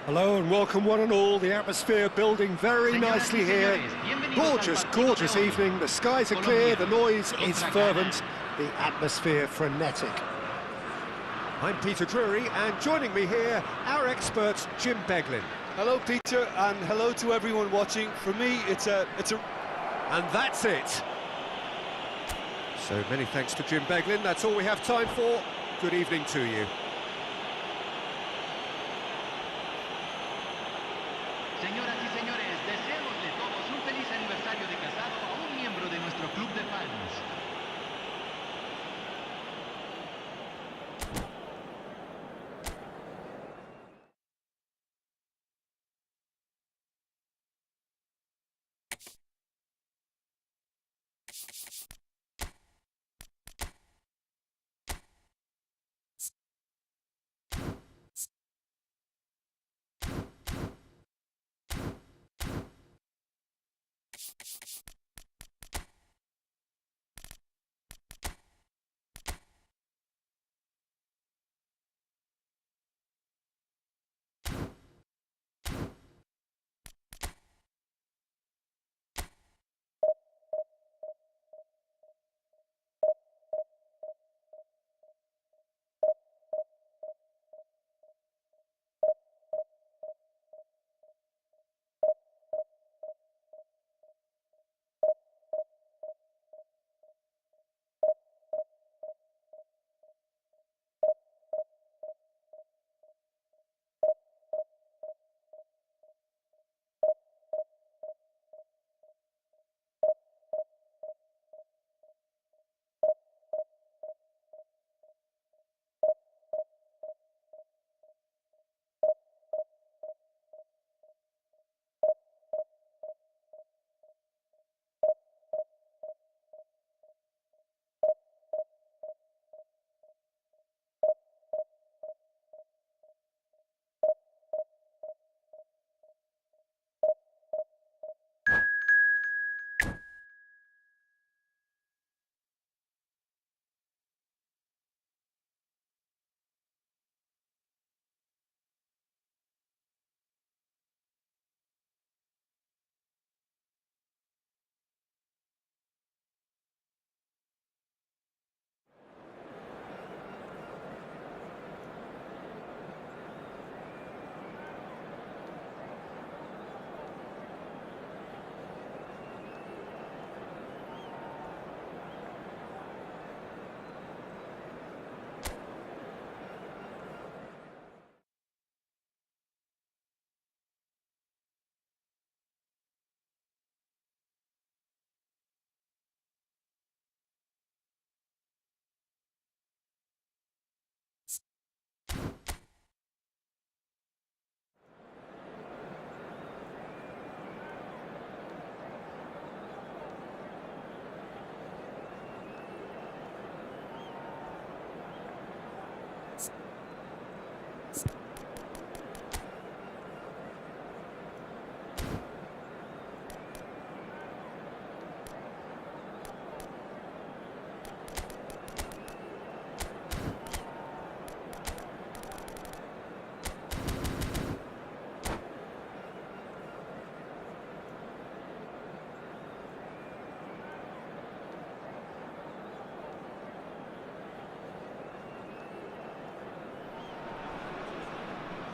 Hello and welcome one and all, the atmosphere building very nicely here. Gorgeous, gorgeous evening, the skies are clear, the noise is fervent, the atmosphere frenetic. I'm Peter Drury, and joining me here, our expert Jim Beglin. Hello, Peter, and hello to everyone watching. For me, it's a... And that's it. So many thanks to Jim Beglin, that's all we have time for. Good evening to you. Señoras y señores, deseémosle todos un feliz aniversario de casado a un miembro de nuestro club de fans.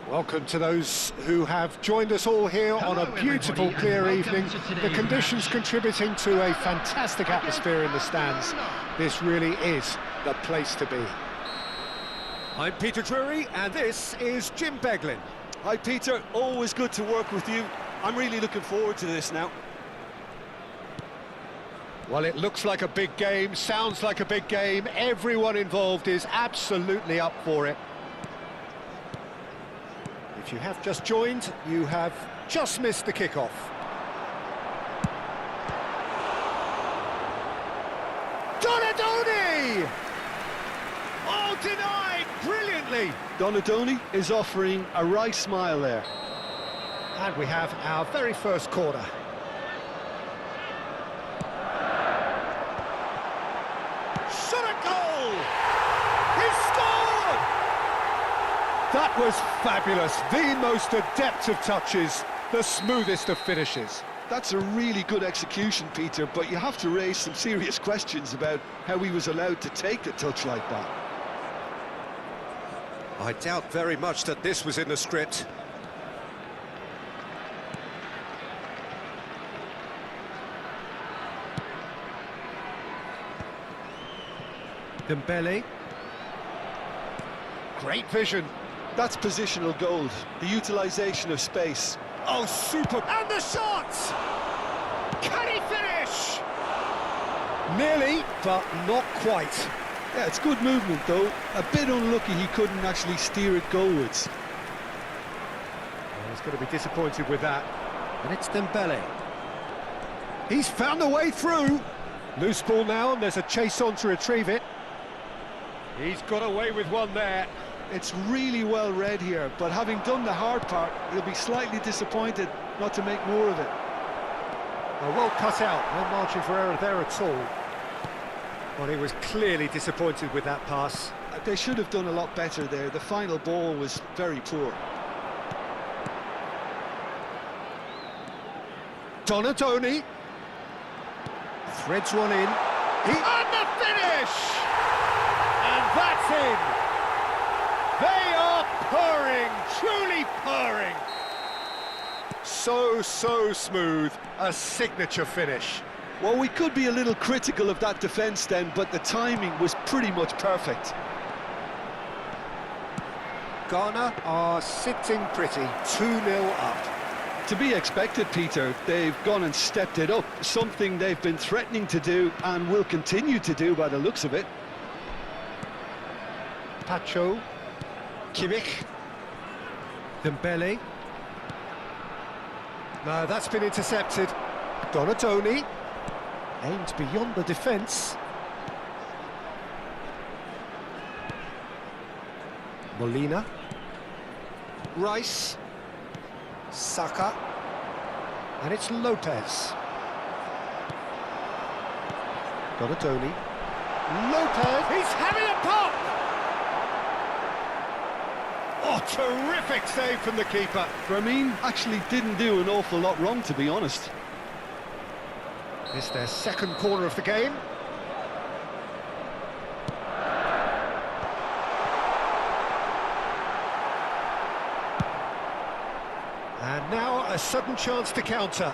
Welcome to those who have joined us all here on a beautiful, clear evening. The conditions contributing to a fantastic atmosphere in the stands. This really is the place to be. I'm Peter Drury, and this is Jim Beglin. Hi Peter, always good to work with you. I'm really looking forward to this now. Well, it looks like a big game, sounds like a big game. Everyone involved is absolutely up for it. If you have just joined, you have just missed the kickoff. Donadoni! Oh, denied brilliantly! Donadoni is offering a right smile there. And we have our very first corner. Shot a goal! He scored! That was fabulous. The most adept of touches, the smoothest of finishes. That's a really good execution, Peter, but you have to raise some serious questions about how he was allowed to take the touch like that. I doubt very much that this was in the script. Dembele. Great vision. That's positional gold, the utilisation of space. Oh, super! And the shot! Can he finish? Nearly, but not quite. Yeah, it's good movement though. A bit unlucky he couldn't actually steer it goalwards. Well, he's going to be disappointed with that. And it's Dembele. He's found a way through. Loose ball now, and there's a chase on to retrieve it. He's got away with one there. It's really well read here, but having done the hard part, he'll be slightly disappointed not to make more of it. Well cut out, no margin for error there at all. Well, he was clearly disappointed with that pass. They should have done a lot better there. The final ball was very poor. Donadoni threads one in. And the finish! And that's in! They are purring, truly purring. So smooth, a signature finish. Well, we could be a little critical of that defence then, but the timing was pretty much perfect. Ghana are sitting pretty, 2-0 up. To be expected, Peter. They've gone and stepped it up, something they've been threatening to do and will continue to do by the looks of it. Pacho, Kimmich, Dembele. No, that's been intercepted. Donadoni, aimed beyond the defence. Molina, Rice, Saka, and it's Lopez. Donadoni, Lopez, he's having a pop! Oh, terrific save from the keeper. Ramin actually didn't do an awful lot wrong, to be honest. It's their second corner of the game. And now a sudden chance to counter.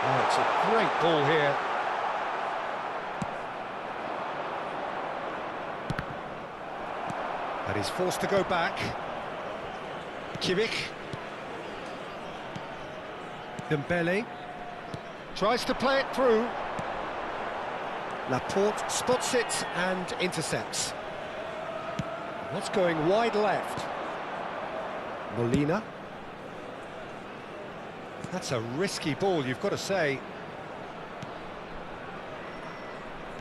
Oh, it's a great ball here. And he's forced to go back. Kimmich. Dembele. Tries to play it through. Laporte spots it and intercepts. That's going wide left. Molina. That's a risky ball, you've got to say.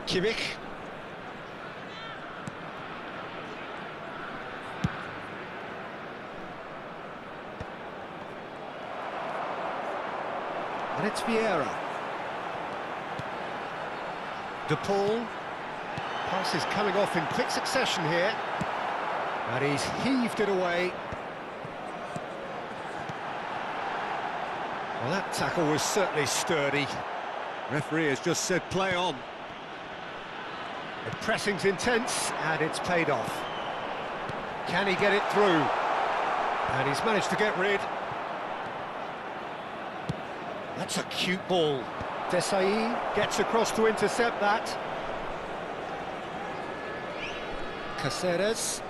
Kimmich. And it's Vieira. De Paul. Pass is coming off in quick succession here. And he's heaved it away. Well, that tackle was certainly sturdy. Referee has just said play on. The pressing's intense, and it's paid off. Can he get it through? And he's managed to get rid. That's a cute ball. Desai gets across to intercept that. Caceres.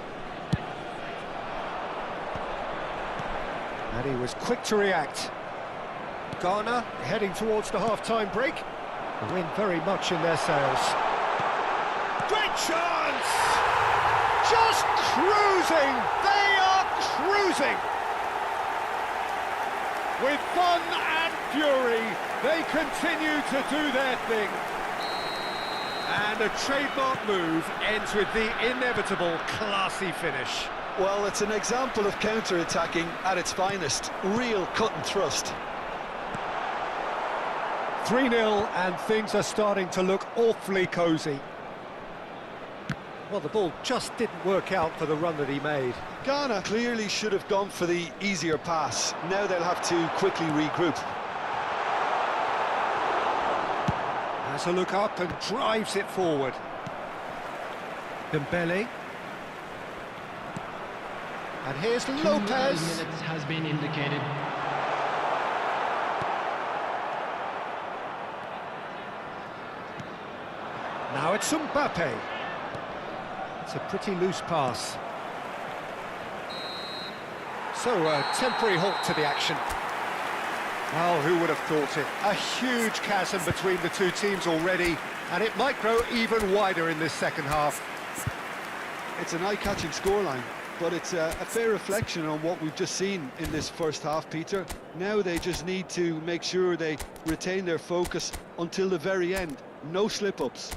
And he was quick to react. Ghana heading towards the half-time break. The wind very much in their sails. Great chance! Just cruising! They are cruising! With fun and fury, they continue to do their thing. And a trademark move ends with the inevitable classy finish. Well, it's an example of counter-attacking at its finest. Real cut and thrust. 3-0, and things are starting to look awfully cosy. Well, the ball just didn't work out for the run that he made. Ghana clearly should have gone for the easier pass. Now they'll have to quickly regroup. Has a look up and drives it forward. Dembele. And here's Lopez. 2 minutes has been indicated. Now it's Mbappe. It's a pretty loose pass. So a temporary halt to the action. Well, who would have thought it? A huge chasm between the two teams already, and it might grow even wider in this second half. It's an eye-catching scoreline, but it's a fair reflection on what we've just seen in this first half, Peter. Now they just need to make sure they retain their focus until the very end. No slip-ups.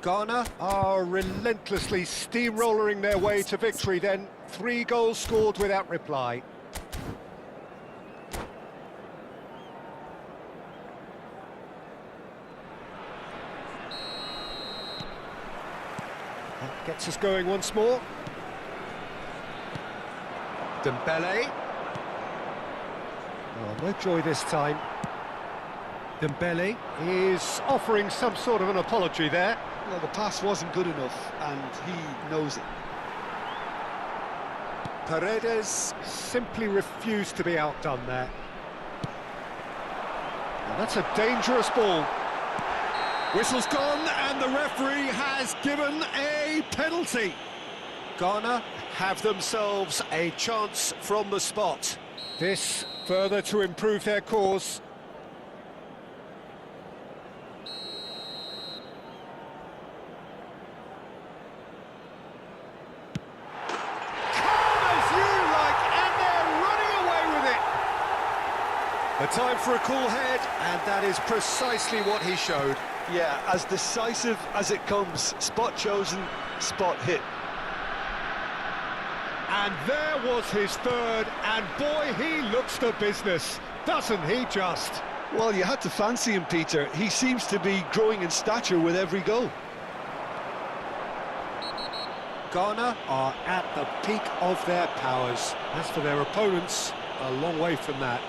Ghana are relentlessly steamrolling their way to victory then. 3 goals scored without reply. That gets us going once more. Dembele. Oh, no joy this time. Dembele is offering some sort of an apology there. Well, the pass wasn't good enough, and he knows it. Paredes simply refused to be outdone there. Now that's a dangerous ball. Whistle's gone, and the referee has given a penalty. Ghana have themselves a chance from the spot. This further to improve their cause. A time for a cool head, and that is precisely what he showed. Yeah, as decisive as it comes. Spot chosen, spot hit. And there was his third, and boy, he looks the business, doesn't he just? Well, you had to fancy him, Peter. He seems to be growing in stature with every goal. Ghana are at the peak of their powers. As for their opponents, a long way from that.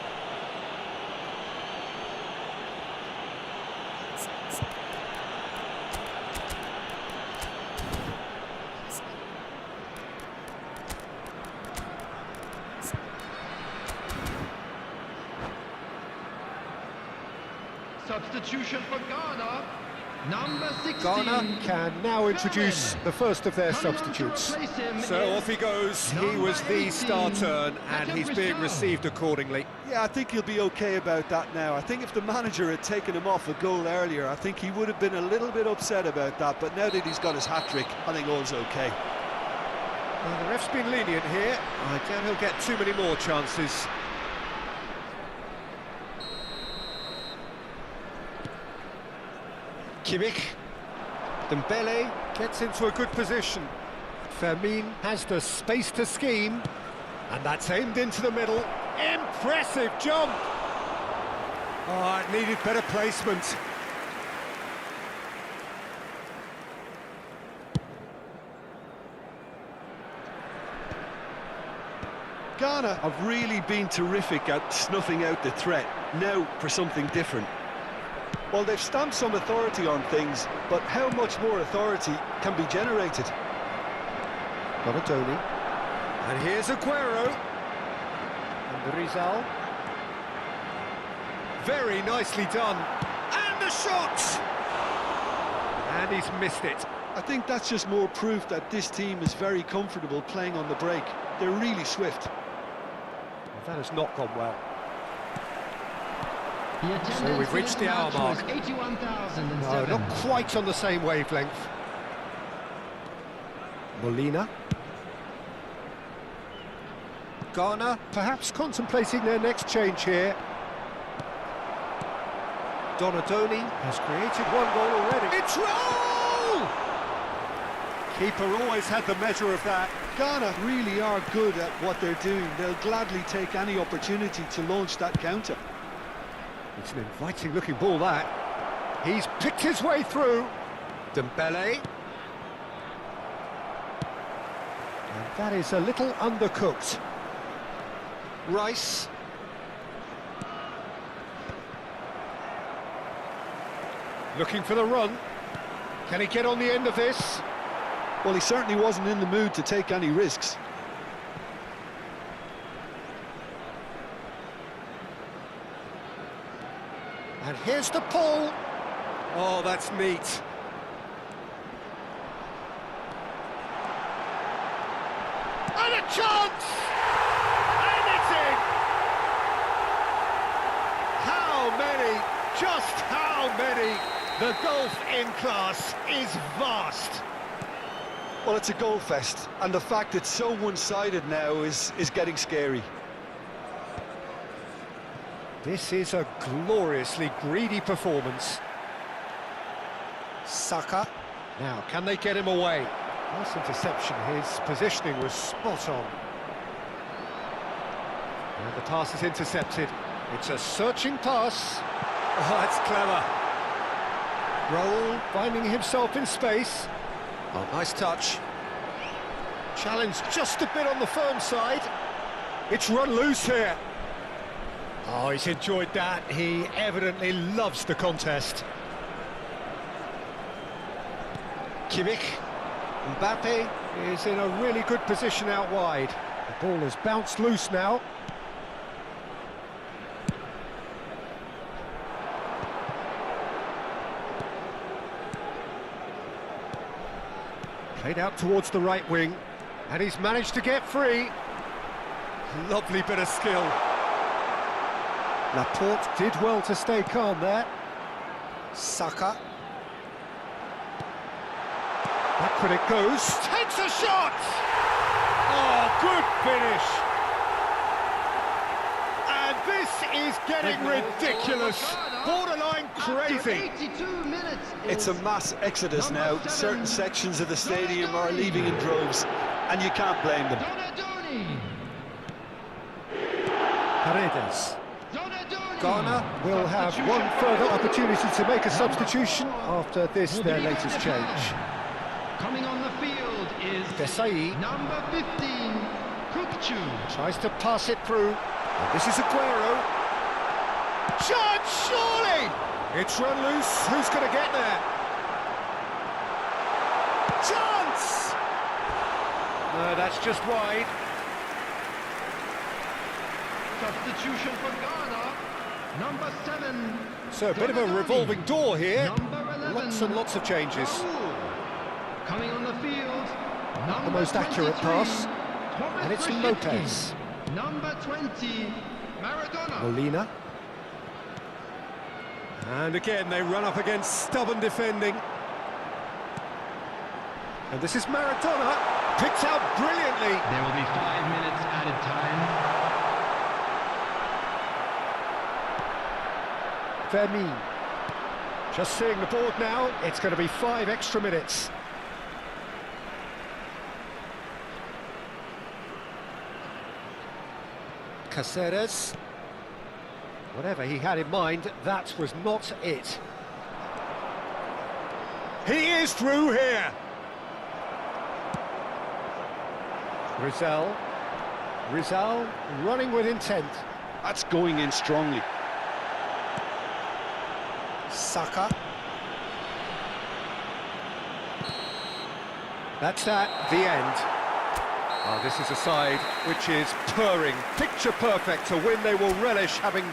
Substitution for Ghana. Number 16. Ghana can now introduce the first of their substitutes. So off he goes. He was the star turn, and he's being received accordingly. Yeah, I think he'll be okay about that now. I think if the manager had taken him off a goal earlier, I think he would have been a little bit upset about that. But now that he's got his hat-trick, I think all's okay. Well, the ref's been lenient here. I doubt he'll get too many more chances. Kimmich. Dembele gets into a good position. Fermin has the space to scheme, and that's aimed into the middle. Impressive jump! Oh, it needed better placement. Ghana have really been terrific at snuffing out the threat. Now for something different. Well, they've stamped some authority on things, but how much more authority can be generated? Donatoni. And here's Aguero. And Rizal. Very nicely done. And the shot! And he's missed it. I think that's just more proof that this team is very comfortable playing on the break. They're really swift. Well, that has not gone well. So we've reached the hour mark. 81,007. No, not quite on the same wavelength. Molina. Ghana perhaps contemplating their next change here. Donatoni has created one goal already. It's roll! Keeper always had the measure of that. Ghana really are good at what they're doing. They'll gladly take any opportunity to launch that counter. It's an inviting looking ball, that. He's picked his way through. Dembele. And that is a little undercooked. Rice. Looking for the run. Can he get on the end of this? Well, he certainly wasn't in the mood to take any risks. And here's the pull. Oh, that's neat. And a chance! And it's in! How many? Just how many? The gulf in class is vast. Well, it's a goal fest, and the fact it's so one-sided now is getting scary. This is a gloriously greedy performance. Saka. Now, can they get him away? Nice interception. His positioning was spot on. And the pass is intercepted. It's a searching pass. Oh, that's clever. Raul finding himself in space. Oh, nice touch. Challenge just a bit on the firm side. It's run loose here. Oh, he's enjoyed that. He evidently loves the contest. Kimmich. Mbappe is in a really good position out wide. The ball has bounced loose now. Played out towards the right wing, and he's managed to get free. Lovely bit of skill. Laporte did well to stay calm there. Saka. Backward it goes. Takes a shot! Oh, good finish. And this is getting ridiculous. Borderline crazy. 82 minutes. It's a mass exodus now. Certain sections of the stadium are leaving in droves, and you can't blame them. Paredes. Ghana will have one further opportunity to make a substitution after this, their latest change. Coming on the field is Desai number 15, Kukchu. tries to pass it through. And this is Aguero. Chance, surely! It's run loose. Who's going to get there? Chance! No, that's just wide. Substitution for Ghana, number 7. So a bit of a revolving door here. Number 11. Lots and lots of changes. Raul. Coming on the field, number The most accurate 23, pass. Thomas And it's Rashicki. Lopez. Number 20, Maradona. Molina. And again, they run up against stubborn defending. And this is Maradona. Picked out brilliantly. There will be 5 minutes added time. Vermeer. Just seeing the board now, it's going to be 5 extra minutes. Caceres. Whatever he had in mind, that was not it. He is through here. Rizal running with intent. That's going in strongly. Saka. That's that, the end. Oh, this is a side which is purring, picture perfect, a win they will relish, having